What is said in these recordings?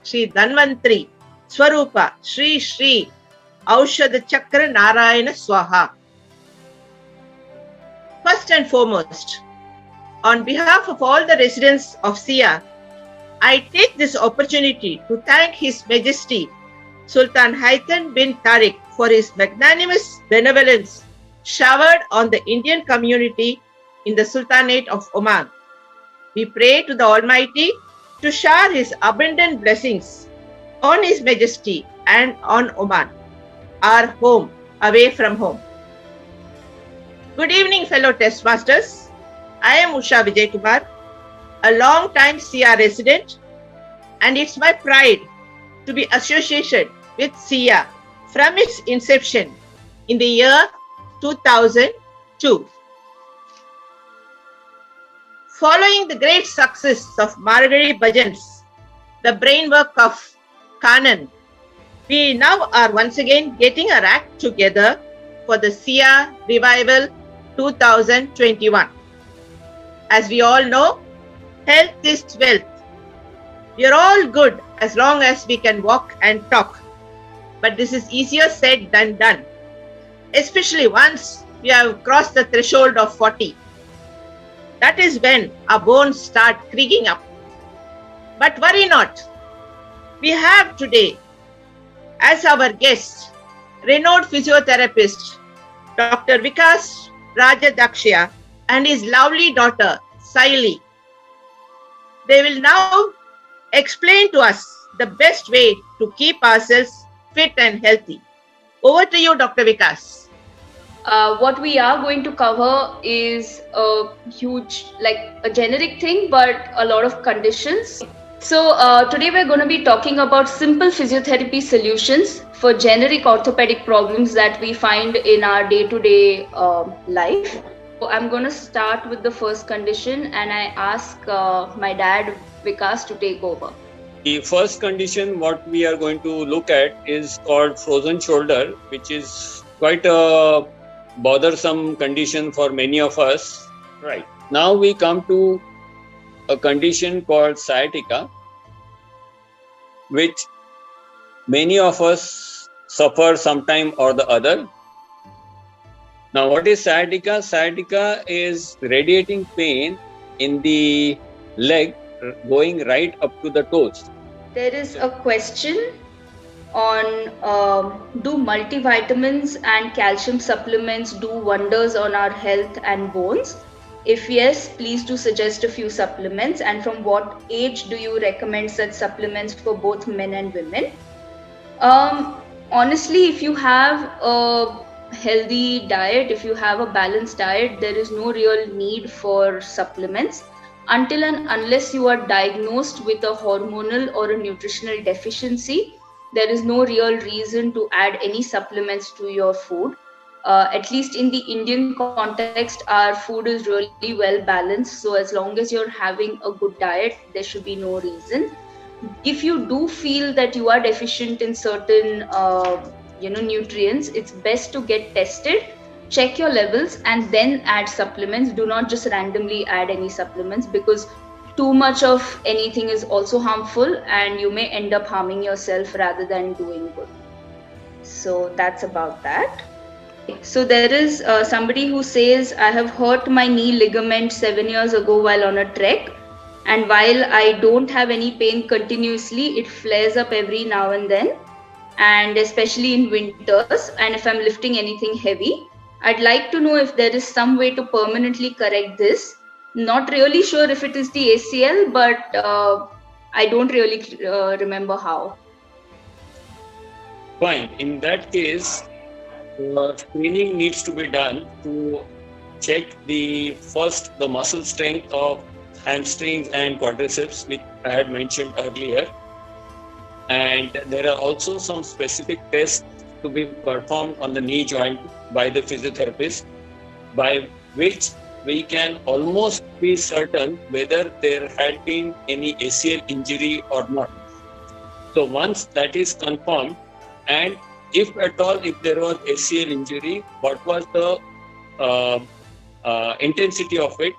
Sri Dhanvantri Swarupa Sri Sri Rajadhakshya Narayana Swaha. First and foremost, on behalf of all the residents of Sia, I take this opportunity to thank His Majesty Sultan Haitham bin Tariq for his magnanimous benevolence showered on the Indian community in the Sultanate of Oman. We pray to the Almighty to shower His abundant blessings on His Majesty and on Oman, our home away from home. Good evening, fellow test masters. I am Usha Vijay Kumar, a long-time SIA resident, and it's my pride to be associated with SIA from its inception in the year 2002. Following the great success of Margari Bhajan's The Brainwork of Kanan, we now are once again getting our act together for the SIA Revival 2021. As we all know, health is wealth. We are all good as long as we can walk and talk. But this is easier said than done, especially once we have crossed the threshold of 40. That is when our bones start creaking up. But worry not. We have today as our guest renowned physiotherapist Dr. Vikas Rajadhakshya and his lovely daughter Sayli. They will now explain to us the best way to keep ourselves fit and healthy. Over to you, Dr. Vikas. What we are going to cover is a huge, like a generic thing, but a lot of conditions. So today we're going to be talking about simple physiotherapy solutions for generic orthopedic problems that we find in our day-to-day life. So I'm going to start with the first condition, and I ask my dad, Vikas, to take over. The first condition what we are going to look at is called frozen shoulder, which is quite a bothersome condition for many of us. Right. Now we come to a condition called sciatica, which many of us suffer sometime or the other. Now, what is sciatica? Sciatica is radiating pain in the leg going right up to the toes. There is a question on do multivitamins and calcium supplements do wonders on our health and bones? If yes, please do suggest a few supplements, and from what age do you recommend such supplements for both men and women? Honestly, if you have a healthy diet, if you have a balanced diet, there is no real need for supplements until and unless you are diagnosed with a hormonal or a nutritional deficiency. There is no real reason to add any supplements to your food. At least in the Indian context, our food is really well balanced. So as long as you're having a good diet, there should be no reason. If you do feel that you are deficient in certain nutrients, it's best to get tested, check your levels, and then add supplements. Do not just randomly add any supplements, because too much of anything is also harmful and you may end up harming yourself rather than doing good. So that's about that. So there is somebody who says, I have hurt my knee ligament 7 years ago while on a trek, and while I don't have any pain continuously, it flares up every now and then, and especially in winters, and if I'm lifting anything heavy. I'd like to know if there is some way to permanently correct this. Not really sure if it is the ACL, but I don't really remember how. Fine. In that case, screening needs to be done to check the muscle strength of hamstrings and quadriceps, which I had mentioned earlier. And there are also some specific tests to be performed on the knee joint by the physiotherapist, by which we can almost be certain whether there had been any ACL injury or not. So once that is confirmed, and if at all, if there was ACL injury, what was the intensity of it,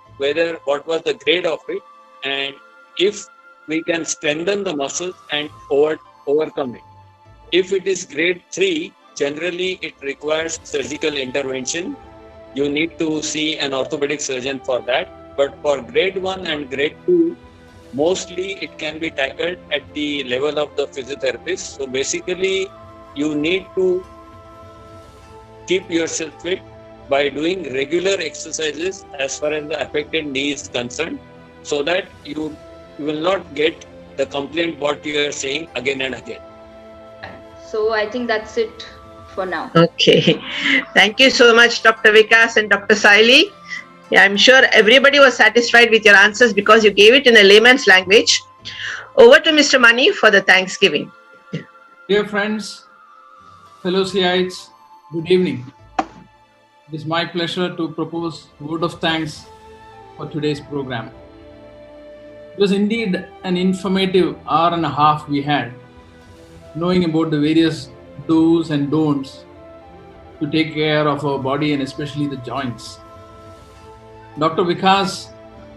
what was the grade of it, and if we can strengthen the muscles and overcome it. If it is grade 3, generally it requires surgical intervention. You need to see an orthopedic surgeon for that. But for grade 1 and grade 2, mostly it can be tackled at the level of the physiotherapist. So basically, you need to keep yourself fit by doing regular exercises as far as the affected knee is concerned, so that you will not get the complaint what you are saying again and again. So I think that's it for now. Okay. Thank you so much, Dr. Vikas and Dr. Sayli. Yeah, I'm sure everybody was satisfied with your answers because you gave it in a layman's language. Over to Mr. Mani for the Thanksgiving. Dear friends, fellow CIites, good evening. It is my pleasure to propose a word of thanks for today's program. It was indeed an informative hour and a half we had, knowing about the various do's and don'ts to take care of our body and especially the joints. Dr. Vikas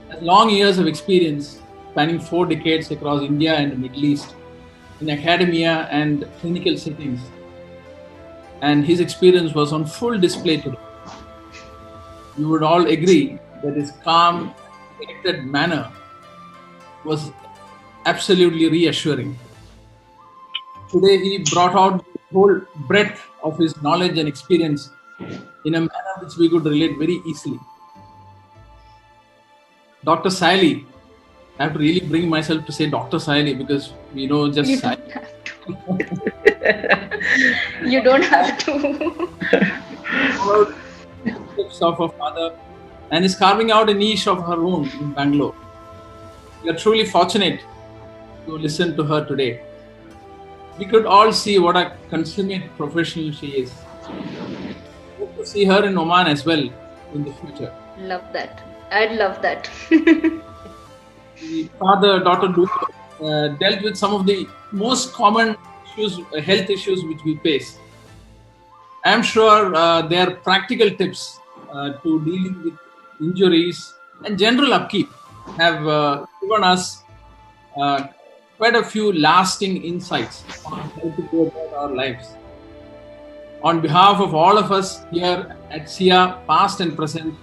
has long years of experience spanning 4 decades across India and the Middle East in academia and clinical settings, and his experience was on full display today. You would all agree that his calm, collected manner was absolutely reassuring. Today he brought out the whole breadth of his knowledge and experience in a manner which we could relate very easily. Dr. Sayli, I have to really bring myself to say Dr. Sayli because we know just You Sayli. don't have to. Steps of her father and is carving out a niche of her own in Bangalore. We are truly fortunate to listen to her today. We could all see what a consummate professional she is. Hope to see her in Oman as well in the future. Love that. I'd love that. The father-daughter duo dealt with some of the most common issues, health issues which we face. I am sure their practical tips to dealing with injuries and general upkeep have given us quite a few lasting insights on how to go about our lives. On behalf of all of us here at SIA, past and present,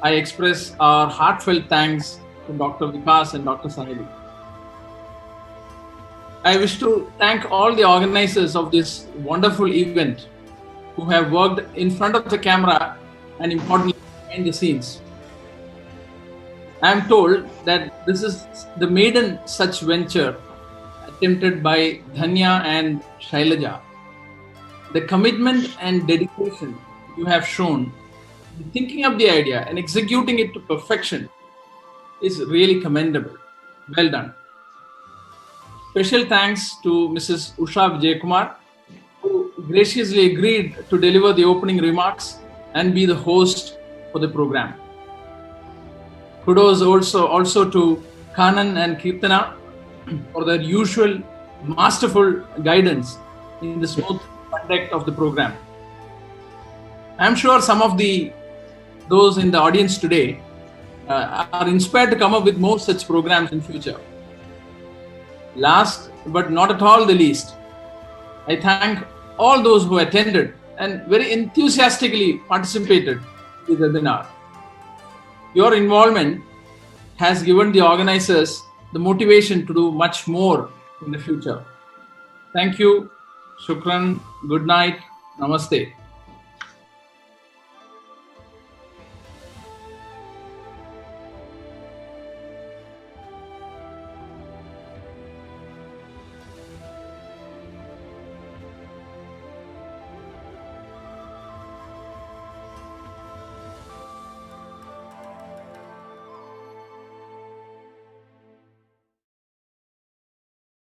I express our heartfelt thanks to Dr. Vikas and Dr. Sayli. I wish to thank all the organizers of this wonderful event who have worked in front of the camera and importantly behind the scenes. I am told that this is the maiden such venture attempted by Dhanya and Shailaja. The commitment and dedication you have shown in thinking up the idea and executing it to perfection is really commendable. Well done. Special thanks to Mrs. Usha Vijaykumar, who graciously agreed to deliver the opening remarks and be the host for the program. Kudos also to Kanan and Kirtana for their usual masterful guidance in the smooth conduct of the program. I am sure some of those in the audience today are inspired to come up with more such programs in future. Last but not at all the least, I thank all those who attended and very enthusiastically participated in the webinar. Your involvement has given the organizers the motivation to do much more in the future. Thank you. Shukran. Good night. Namaste.